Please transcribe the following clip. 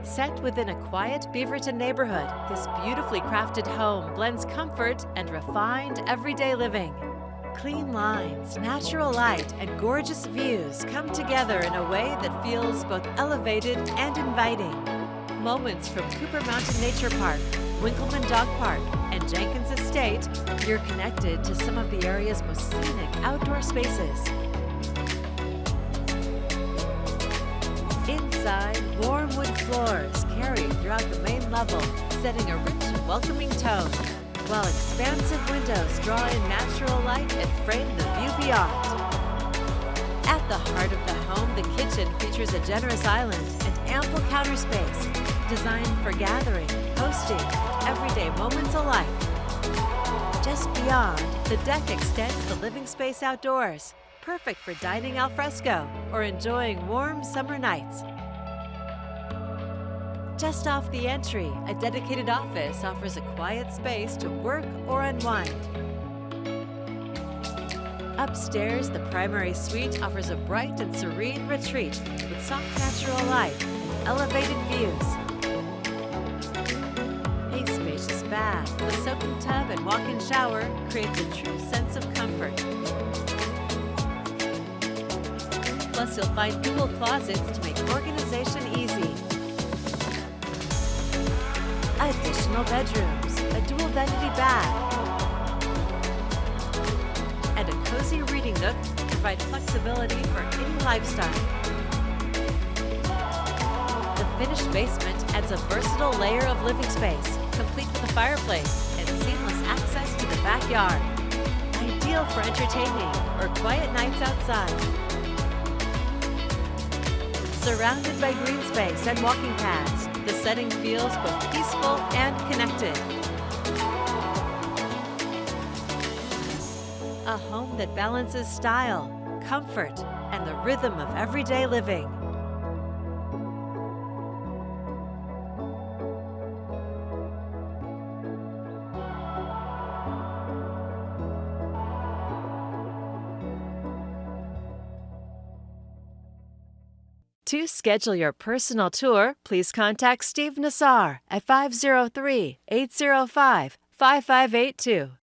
Set within a quiet Beaverton neighborhood, this beautifully crafted home blends comfort and refined everyday living. Clean lines, natural light, and gorgeous views come together in a way that feels both elevated and inviting. Moments from Cooper Mountain Nature Park, Winkleman Dog Park, and Jenkins Estate, you're connected to some of the area's most scenic outdoor spaces. Inside, warm wood floors carry throughout the main level, setting a rich and welcoming tone, while expansive windows draw in natural light and frame the view beyond. At the heart of the home, the kitchen features a generous island and ample counter space, designed for gathering, hosting, and everyday moments alike. Just beyond, the deck extends the living space outdoors, perfect for dining al fresco or enjoying warm summer nights. Just off the entry, a dedicated office offers a quiet space to work or unwind. Upstairs, the primary suite offers a bright and serene retreat with soft natural light and elevated views. A spacious bath with a soaking tub and walk-in shower creates a true sense of comfort. Plus, you'll find dual closets to make organization easy. Additional bedrooms, a dual vanity bath, and a cozy reading nook provide flexibility for any lifestyle. The finished basement adds a versatile layer of living space, complete with a fireplace and seamless access to the backyard. Ideal for entertaining or quiet nights outside. Surrounded by green space and walking paths, the setting feels both peaceful and connected. A home that balances style, comfort, and the rhythm of everyday living. To schedule your personal tour, please contact Steve Nassar at 503-805-5582.